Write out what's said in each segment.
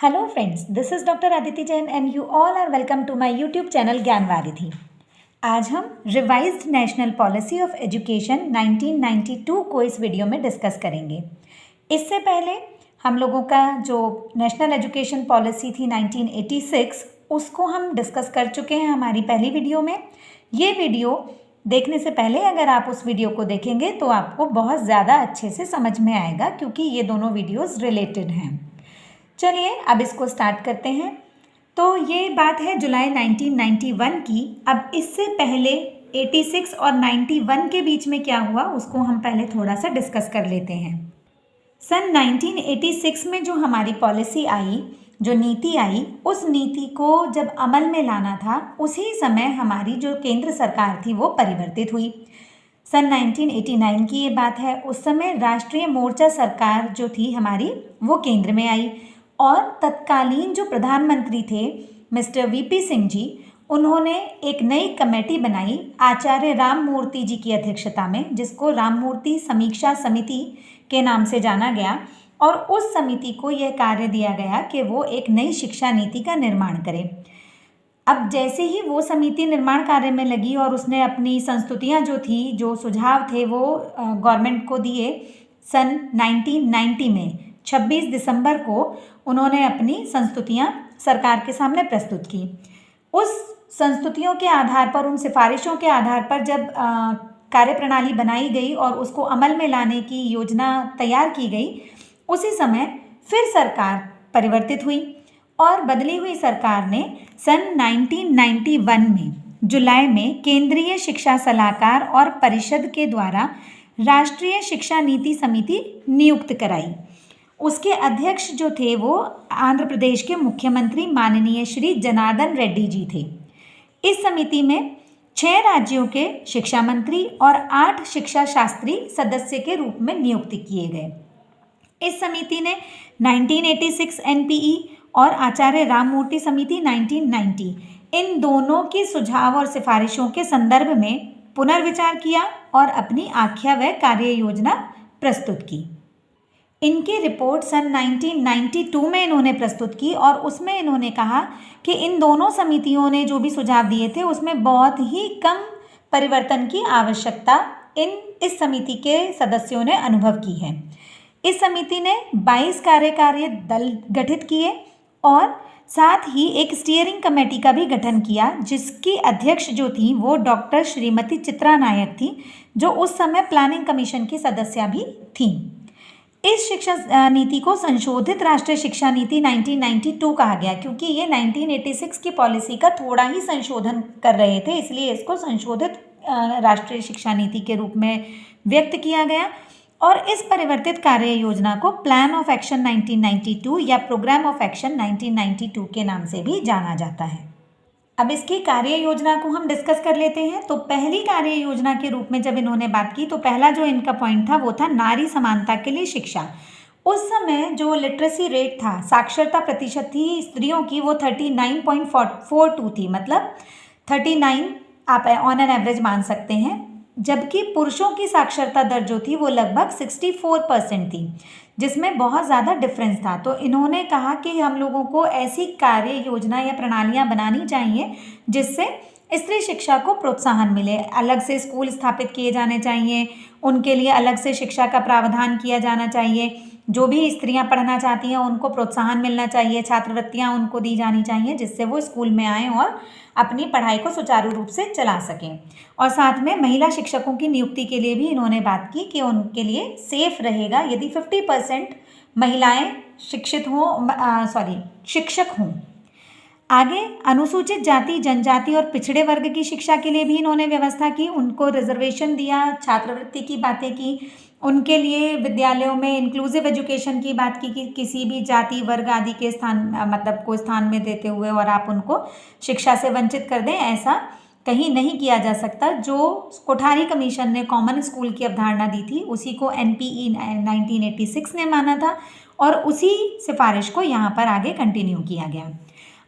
Hello friends, this is Dr. Aditi Jain and you all are welcome to my YouTube channel ज्ञान वारिधि। आज हम revised national policy of education 1992 को इस video में discuss करेंगे। इससे पहले हम लोगों का जो नेशनल एजुकेशन पॉलिसी थी 1986 उसको हम डिस्कस कर चुके हैं हमारी पहली वीडियो में। ये वीडियो देखने से पहले अगर आप उस वीडियो को देखेंगे तो आपको बहुत ज़्यादा अच्छे से समझ में आएगा क्योंकि ये दोनों वीडियोज़ रिलेटेड हैं। चलिए अब इसको स्टार्ट करते हैं। तो ये बात है जुलाई 1991 की। अब इससे पहले 86 और 91 के बीच में क्या हुआ उसको हम पहले थोड़ा सा डिस्कस कर लेते हैं। सन 1986 में जो हमारी पॉलिसी आई, जो नीति आई, उस नीति को जब अमल में लाना था उसी समय हमारी जो केंद्र सरकार थी वो परिवर्तित हुई। सन 1989 की ये बात है। उस समय राष्ट्रीय मोर्चा सरकार जो थी हमारी वो केंद्र में आई और तत्कालीन जो प्रधानमंत्री थे मिस्टर वीपी सिंह जी, उन्होंने एक नई कमेटी बनाई आचार्य राममूर्ति जी की अध्यक्षता में, जिसको राममूर्ति समीक्षा समिति के नाम से जाना गया। और उस समिति को यह कार्य दिया गया कि वो एक नई शिक्षा नीति का निर्माण करे। अब जैसे ही वो समिति निर्माण कार्य में लगी और उसने अपनी संस्तुतियाँ जो थी, जो सुझाव थे वो गवर्नमेंट को दिए, सन 1990 में 26 दिसंबर को उन्होंने अपनी संस्तुतियाँ सरकार के सामने प्रस्तुत की। उस संस्तुतियों के आधार पर, उन सिफारिशों के आधार पर जब कार्यप्रणाली बनाई गई और उसको अमल में लाने की योजना तैयार की गई, उसी समय फिर सरकार परिवर्तित हुई और बदली हुई सरकार ने सन 1991 में जुलाई में केंद्रीय शिक्षा सलाहकार और परिषद के द्वारा राष्ट्रीय शिक्षा नीति समिति नियुक्त कराई। उसके अध्यक्ष जो थे वो आंध्र प्रदेश के मुख्यमंत्री माननीय श्री जनार्दन रेड्डी जी थे। इस समिति में 6 राज्यों के शिक्षा मंत्री और 8 शिक्षा शास्त्री सदस्य के रूप में नियुक्त किए गए। इस समिति ने 1986 एनपीई और आचार्य राममूर्ति समिति 1990 इन दोनों की सुझाव और सिफारिशों के संदर्भ में पुनर्विचार किया और अपनी आख्या व कार्य योजना प्रस्तुत की। इनकी रिपोर्ट सन 1992 में इन्होंने प्रस्तुत की और उसमें इन्होंने कहा कि इन दोनों समितियों ने जो भी सुझाव दिए थे उसमें बहुत ही कम परिवर्तन की आवश्यकता इस समिति के सदस्यों ने अनुभव की है। इस समिति ने 22 कार्यकारी दल गठित किए और साथ ही एक स्टीयरिंग कमेटी का भी गठन किया, जिसकी अध्यक्ष जो थी वो डॉक्टर श्रीमती चित्रा नायक थी, जो उस समय प्लानिंग कमीशन की सदस्य भी थी। इस शिक्षा नीति को संशोधित राष्ट्रीय शिक्षा नीति 1992 कहा गया क्योंकि ये 1986 की पॉलिसी का थोड़ा ही संशोधन कर रहे थे, इसलिए इसको संशोधित राष्ट्रीय शिक्षा नीति के रूप में व्यक्त किया गया। और इस परिवर्तित कार्य योजना को प्लान ऑफ एक्शन 1992 या प्रोग्राम ऑफ एक्शन 1992 के नाम से भी जाना जाता है। अब इसकी कार्य योजना को हम डिस्कस कर लेते हैं। तो पहली कार्य योजना के रूप में जब इन्होंने बात की तो पहला जो इनका पॉइंट था वो था नारी समानता के लिए शिक्षा। उस समय जो लिटरेसी रेट था, साक्षरता प्रतिशत थी स्त्रियों की, वो 39.42 थी, मतलब 39 आप ऑन एन एवरेज मान सकते हैं, जबकि पुरुषों की साक्षरता दर जो थी वो लगभग 64% थी, जिसमें बहुत ज़्यादा डिफरेंस था। तो इन्होंने कहा कि हम लोगों को ऐसी कार्य योजना या प्रणालियाँ बनानी चाहिए जिससे स्त्री शिक्षा को प्रोत्साहन मिले। अलग से स्कूल स्थापित किए जाने चाहिए, उनके लिए अलग से शिक्षा का प्रावधान किया जाना चाहिए। जो भी स्त्रियां पढ़ना चाहती हैं उनको प्रोत्साहन मिलना चाहिए, छात्रवृत्तियां उनको दी जानी चाहिए जिससे वो स्कूल में आएँ और अपनी पढ़ाई को सुचारू रूप से चला सकें। और साथ में महिला शिक्षकों की नियुक्ति के लिए भी इन्होंने बात की कि उनके लिए सेफ रहेगा यदि 50% महिलाएं शिक्षित शिक्षक हों। आगे अनुसूचित जाति, जनजाति और पिछड़े वर्ग की शिक्षा के लिए भी इन्होंने व्यवस्था की, उनको रिजर्वेशन दिया, छात्रवृत्ति की बातें की, उनके लिए विद्यालयों में इंक्लूसिव एजुकेशन की बात की कि किसी भी जाति, वर्ग आदि के को स्थान में देते हुए और आप उनको शिक्षा से वंचित कर दें, ऐसा कहीं नहीं किया जा सकता। जो कोठारी कमीशन ने कॉमन स्कूल की अवधारणा दी थी उसी को एनपीई 1986 ने माना था और उसी सिफारिश को यहाँ पर आगे कंटिन्यू किया गया।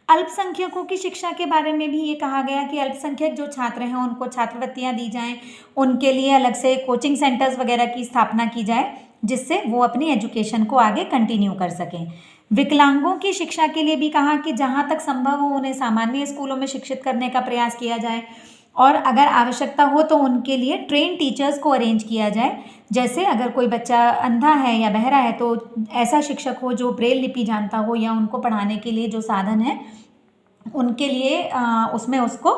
अल्पसंख्यकों की शिक्षा के बारे में भी ये कहा गया कि अल्पसंख्यक जो छात्र हैं उनको छात्रवृत्तियाँ दी जाएं, उनके लिए अलग से कोचिंग सेंटर्स वगैरह की स्थापना की जाए जिससे वो अपनी एजुकेशन को आगे कंटिन्यू कर सकें। विकलांगों की शिक्षा के लिए भी कहा कि जहाँ तक संभव हो उन्हें सामान्य स्कूलों में शिक्षित करने का प्रयास किया जाए और अगर आवश्यकता हो तो उनके लिए ट्रेन टीचर्स को अरेंज किया जाए। जैसे अगर कोई बच्चा अंधा है या बहरा है तो ऐसा शिक्षक हो जो ब्रेल लिपि जानता हो या उनको पढ़ाने के लिए जो साधन है उनके लिए उसमें उसको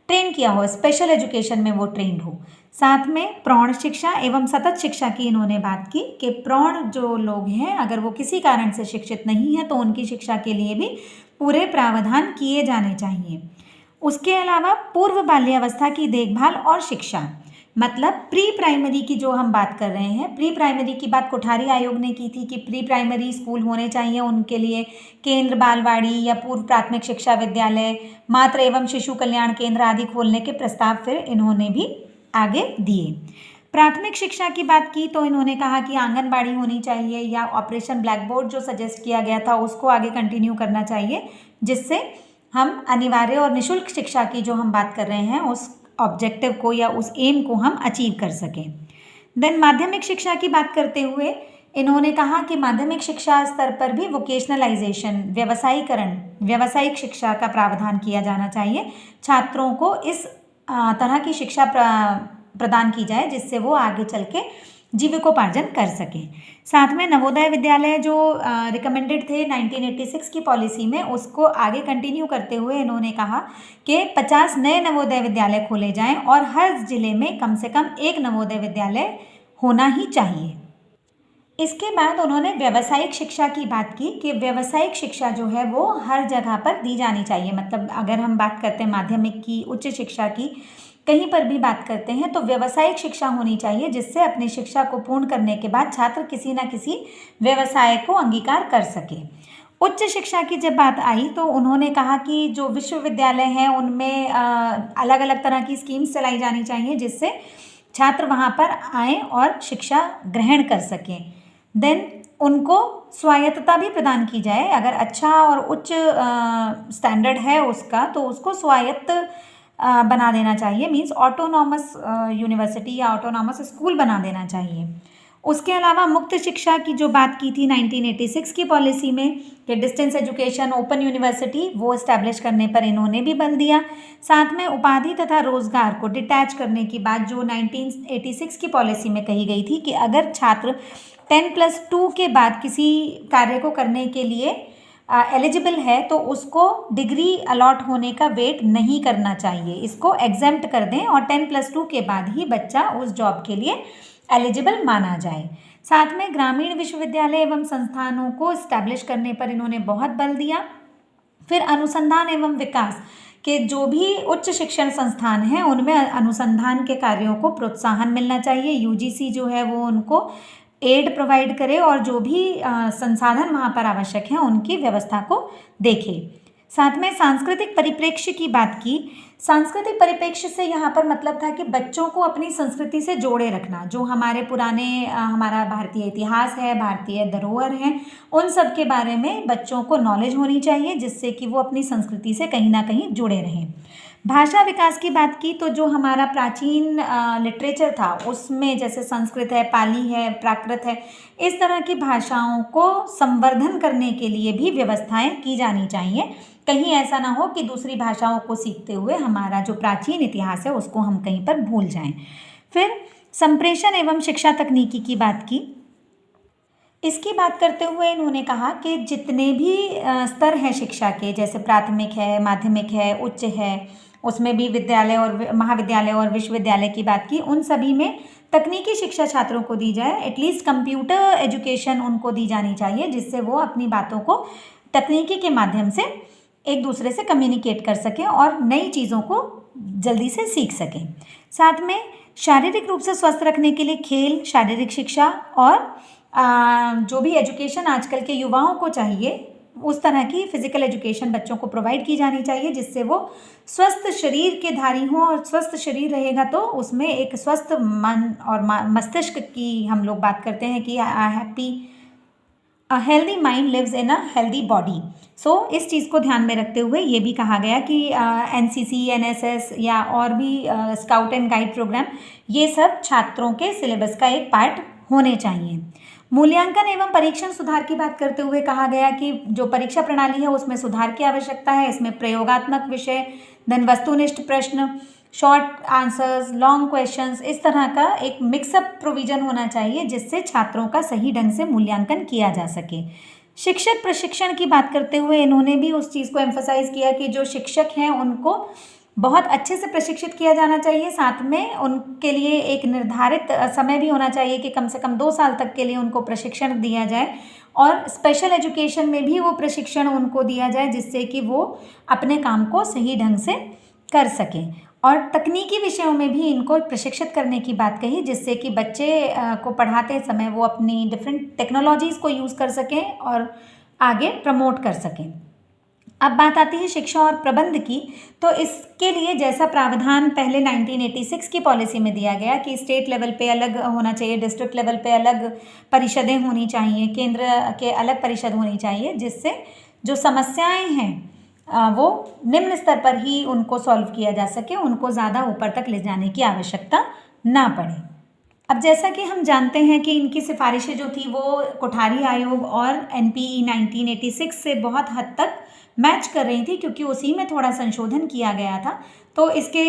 ट्रेन किया हो, स्पेशल एजुकेशन में वो ट्रेंड हो। साथ में प्रौढ़ शिक्षा एवं सतत शिक्षा की इन्होंने बात की कि प्रौढ़ जो लोग हैं अगर वो किसी कारण से शिक्षित नहीं है तो उनकी शिक्षा के लिए भी पूरे प्रावधान किए जाने चाहिए। उसके अलावा पूर्व बाल्यावस्था की देखभाल और शिक्षा, मतलब प्री प्राइमरी की जो हम बात कर रहे हैं, प्री प्राइमरी की बात कोठारी आयोग ने की थी कि प्री प्राइमरी स्कूल होने चाहिए उनके लिए, केंद्र बालवाड़ी या पूर्व प्राथमिक शिक्षा विद्यालय, मातृ एवं शिशु कल्याण केंद्र आदि खोलने के प्रस्ताव फिर इन्होंने भी आगे दिए। प्राथमिक शिक्षा की बात की तो इन्होंने कहा कि आंगनबाड़ी होनी चाहिए या ऑपरेशन ब्लैक बोर्ड जो सजेस्ट किया गया था उसको आगे कंटिन्यू करना चाहिए, जिससे हम अनिवार्य और निःशुल्क शिक्षा की जो हम बात कर रहे हैं उस ऑब्जेक्टिव को या उस एम को हम अचीव कर सकें। देन माध्यमिक शिक्षा की बात करते हुए इन्होंने कहा कि माध्यमिक शिक्षा स्तर पर भी वोकेशनलाइजेशन, व्यवसायीकरण, व्यावसायिक शिक्षा का प्रावधान किया जाना चाहिए। छात्रों को इस तरह की शिक्षा प्रदान की जाए जिससे वो आगे चल के जीविकोपार्जन कर सकें। साथ में नवोदय विद्यालय जो रिकमेंडेड थे 1986 की पॉलिसी में, उसको आगे कंटिन्यू करते हुए इन्होंने कहा कि 50 नए नवोदय विद्यालय खोले जाएं और हर जिले में कम से कम एक नवोदय विद्यालय होना ही चाहिए। इसके बाद उन्होंने व्यावसायिक शिक्षा की बात की कि व्यावसायिक शिक्षा जो है वो हर जगह पर दी जानी चाहिए। मतलब अगर हम बात करते हैं माध्यमिक की, उच्च शिक्षा की, कहीं पर भी बात करते हैं तो व्यावसायिक शिक्षा होनी चाहिए जिससे अपनी शिक्षा को पूर्ण करने के बाद छात्र किसी न किसी व्यवसाय को अंगीकार कर सके। उच्च शिक्षा की जब बात आई तो उन्होंने कहा कि जो विश्वविद्यालय हैं उनमें अलग अलग तरह की स्कीम्स चलाई जानी चाहिए जिससे छात्र वहाँ पर आएँ और शिक्षा ग्रहण कर सकें। देन उनको स्वायत्तता भी प्रदान की जाए। अगर अच्छा और उच्च स्टैंडर्ड है उसका तो उसको स्वायत्त बना देना चाहिए, मीन्स ऑटोनॉमस यूनिवर्सिटी या ऑटोनॉमस स्कूल बना देना चाहिए। उसके अलावा मुक्त शिक्षा की जो बात की थी 1986 की पॉलिसी में कि डिस्टेंस एजुकेशन, ओपन यूनिवर्सिटी वो इस्टेब्लिश करने पर इन्होंने भी बल दिया। साथ में उपाधि तथा रोजगार को डिटैच करने की बात जो 1986 की पॉलिसी में कही गई थी कि अगर छात्र 10+2 के बाद किसी कार्य को करने के लिए एलिजिबल है तो उसको डिग्री अलॉट होने का वेट नहीं करना चाहिए, इसको एग्जेम्प्ट कर दें और 10+2 के बाद ही बच्चा उस जॉब के लिए एलिजिबल माना जाए। साथ में ग्रामीण विश्वविद्यालय एवं संस्थानों को इस्टेब्लिश करने पर इन्होंने बहुत बल दिया। फिर अनुसंधान एवं विकास के जो भी उच्च शिक्षण संस्थान हैं उनमें अनुसंधान के कार्यों को प्रोत्साहन मिलना चाहिए। यूजीसी जो है वो उनको एड प्रोवाइड करे और जो भी संसाधन वहाँ पर आवश्यक हैं उनकी व्यवस्था को देखे। साथ में सांस्कृतिक परिप्रेक्ष्य की बात की। सांस्कृतिक परिप्रेक्ष्य से यहाँ पर मतलब था कि बच्चों को अपनी संस्कृति से जोड़े रखना, जो हमारे पुराने हमारा भारतीय इतिहास है, भारतीय धरोहर हैं, उन सब के बारे में बच्चों को नॉलेज होनी चाहिए जिससे कि वो अपनी संस्कृति से कहीं ना कहीं जुड़े रहें। भाषा विकास की बात की तो जो हमारा प्राचीन लिटरेचर था उसमें जैसे संस्कृत है, पाली है, प्राकृत है, इस तरह की भाषाओं को संवर्धन करने के लिए भी व्यवस्थाएं की जानी चाहिए। कहीं ऐसा ना हो कि दूसरी भाषाओं को सीखते हुए हमारा जो प्राचीन इतिहास है उसको हम कहीं पर भूल जाएं। फिर संप्रेषण एवं शिक्षा तकनीकी की बात की। इसकी बात करते हुए इन्होंने कहा कि जितने भी स्तर हैं शिक्षा के, जैसे प्राथमिक है, माध्यमिक है, उच्च है, उसमें भी विद्यालय और महाविद्यालय और विश्वविद्यालय की बात की, उन सभी में तकनीकी शिक्षा छात्रों को दी जाए। एटलीस्ट कंप्यूटर एजुकेशन उनको दी जानी चाहिए जिससे वो अपनी बातों को तकनीकी के माध्यम से एक दूसरे से कम्युनिकेट कर सकें और नई चीज़ों को जल्दी से सीख सकें। साथ में शारीरिक रूप से स्वस्थ रखने के लिए खेल, शारीरिक शिक्षा और जो भी एजुकेशन आजकल के युवाओं को चाहिए उस तरह की फिजिकल एजुकेशन बच्चों को प्रोवाइड की जानी चाहिए जिससे वो स्वस्थ शरीर के धारी हों। और स्वस्थ शरीर रहेगा तो उसमें एक स्वस्थ मन और मस्तिष्क की हम लोग बात करते हैं कि a healthy mind lives in a healthy body. So इस चीज़ को ध्यान में रखते हुए ये भी कहा गया कि एनसीसी, एनएसएस या और भी स्काउट एंड गाइड प्रोग्राम, ये सब छात्रों के सिलेबस का एक पार्ट होने चाहिए। मूल्यांकन एवं परीक्षण सुधार की बात करते हुए कहा गया कि जो परीक्षा प्रणाली है उसमें सुधार की आवश्यकता है। इसमें प्रयोगात्मक विषय, देन वस्तुनिष्ठ प्रश्न, शॉर्ट आंसर्स, लॉन्ग क्वेश्चंस, इस तरह का एक मिक्सअप प्रोविजन होना चाहिए जिससे छात्रों का सही ढंग से मूल्यांकन किया जा सके। शिक्षक प्रशिक्षण की बात करते हुए इन्होंने भी उस चीज़ को एम्फसाइज किया कि जो शिक्षक हैं उनको बहुत अच्छे से प्रशिक्षित किया जाना चाहिए। साथ में उनके लिए एक निर्धारित समय भी होना चाहिए कि कम से कम 2 साल तक के लिए उनको प्रशिक्षण दिया जाए और स्पेशल एजुकेशन में भी वो प्रशिक्षण उनको दिया जाए जिससे कि वो अपने काम को सही ढंग से कर सकें। और तकनीकी विषयों में भी इनको प्रशिक्षित करने की बात कही जिससे कि बच्चे को पढ़ाते समय वो अपनी डिफरेंट टेक्नोलॉजीज़ को यूज़ कर सकें और आगे प्रमोट कर सकें। अब बात आती है शिक्षा और प्रबंध की, तो इसके लिए जैसा प्रावधान पहले 1986 की पॉलिसी में दिया गया कि स्टेट लेवल पे अलग होना चाहिए, डिस्ट्रिक्ट लेवल पे अलग परिषदें होनी चाहिए, केंद्र के अलग परिषद होनी चाहिए, जिससे जो समस्याएं हैं वो निम्न स्तर पर ही उनको सॉल्व किया जा सके, उनको ज़्यादा ऊपर तक ले जाने की आवश्यकता ना पड़े। अब जैसा कि हम जानते हैं कि इनकी सिफारिशें जो थी वो कोठारी आयोग और NPE 1986 से बहुत हद तक मैच कर रही थी क्योंकि उसी में थोड़ा संशोधन किया गया था। तो इसके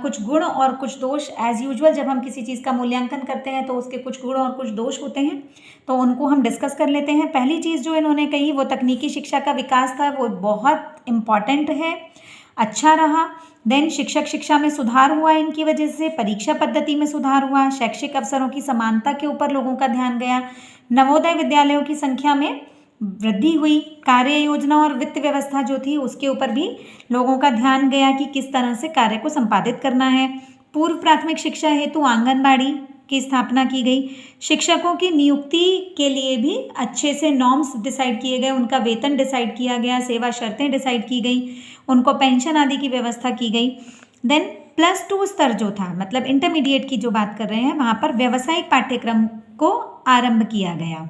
कुछ गुण और कुछ दोष, एज़ यूजुअल जब हम किसी चीज़ का मूल्यांकन करते हैं तो उसके कुछ गुण और कुछ दोष होते हैं, तो उनको हम डिस्कस कर लेते हैं। पहली चीज़ जो इन्होंने कही वो तकनीकी शिक्षा का विकास था, वो बहुत इम्पॉर्टेंट है, अच्छा रहा। देन शिक्षक शिक्षा में सुधार हुआ, इनकी वजह से परीक्षा पद्धति में सुधार हुआ, शैक्षिक अवसरों की समानता के ऊपर लोगों का ध्यान गया, नवोदय विद्यालयों की संख्या में वृद्धि हुई, कार्य योजना और वित्त व्यवस्था जो थी उसके ऊपर भी लोगों का ध्यान गया कि किस तरह से कार्य को संपादित करना है। पूर्व प्राथमिक शिक्षा हेतु आंगनबाड़ी की स्थापना की गई, शिक्षकों की नियुक्ति के लिए भी अच्छे से नॉर्म्स डिसाइड किए गए, उनका वेतन डिसाइड किया गया, सेवा शर्तें डिसाइड की गई, उनको पेंशन आदि की व्यवस्था की गई। देन +2 स्तर जो था, मतलब इंटरमीडिएट की जो बात कर रहे हैं, वहाँ पर व्यावसायिक पाठ्यक्रम को आरंभ किया गया।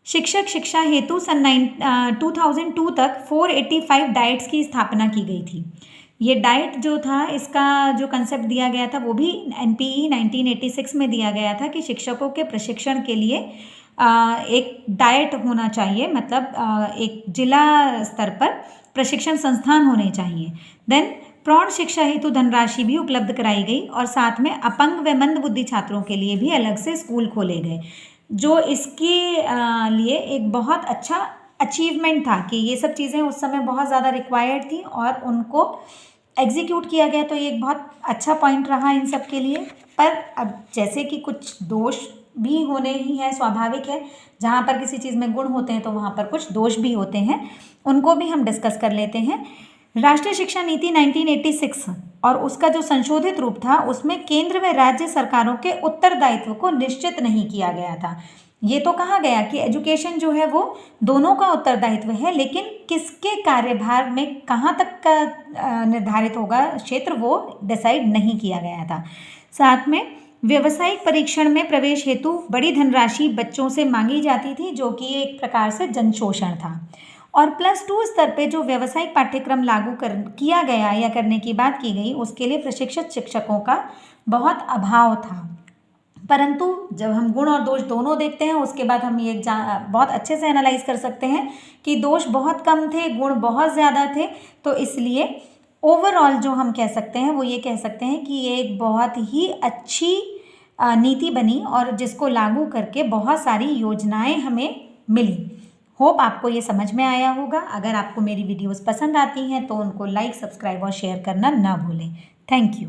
शिक्षक शिक्षा हेतु सन 2002 तक 485 डाइट्स की स्थापना की गई थी। ये डाइट जो था, इसका जो कंसेप्ट दिया गया था वो भी NPE 1986 में दिया गया था कि शिक्षकों के प्रशिक्षण के लिए एक डाइट होना चाहिए, मतलब एक जिला स्तर पर प्रशिक्षण संस्थान होने चाहिए। देन प्रौढ़ शिक्षा हेतु धनराशि भी उपलब्ध कराई गई और साथ में अपंग व मंदबुद्धि छात्रों के लिए भी अलग से स्कूल खोले गए, जो इसके लिए एक बहुत अच्छा अचीवमेंट था कि ये सब चीज़ें उस समय बहुत ज़्यादा रिक्वायर्ड थी और उनको एग्जीक्यूट किया गया, तो ये एक बहुत अच्छा पॉइंट रहा इन सब के लिए। पर अब जैसे कि कुछ दोष भी होने ही हैं, स्वाभाविक है, जहाँ पर किसी चीज़ में गुण होते हैं तो वहाँ पर कुछ दोष भी होते हैं, उनको भी हम डिस्कस कर लेते हैं। राष्ट्रीय शिक्षा नीति 1986 और उसका जो संशोधित रूप था उसमें केंद्र व राज्य सरकारों के उत्तरदायित्व को निश्चित नहीं किया गया था। ये तो कहा गया कि एजुकेशन जो है वो दोनों का उत्तरदायित्व है, लेकिन किसके कार्यभार में कहाँ तक का निर्धारित होगा क्षेत्र वो डिसाइड नहीं किया गया था। साथ में व्यावसायिक परीक्षण में प्रवेश हेतु बड़ी धनराशि बच्चों से मांगी जाती थी, जो कि एक प्रकार से जन शोषण था। और +2 स्तर पे जो व्यावसायिक पाठ्यक्रम लागू किया गया या करने की बात की गई, उसके लिए प्रशिक्षित शिक्षकों का बहुत अभाव था। परंतु जब हम गुण और दोष दोनों देखते हैं उसके बाद हम ये बहुत अच्छे से एनालाइज कर सकते हैं कि दोष बहुत कम थे, गुण बहुत ज़्यादा थे। तो इसलिए ओवरऑल जो हम कह सकते हैं वो ये कह सकते हैं कि ये एक बहुत ही अच्छी नीति बनी और जिसको लागू करके बहुत सारी योजनाएं हमें मिली। होप आपको ये समझ में आया होगा। अगर आपको मेरी वीडियोस पसंद आती हैं तो उनको लाइक, सब्सक्राइब और शेयर करना ना भूलें। Thank you.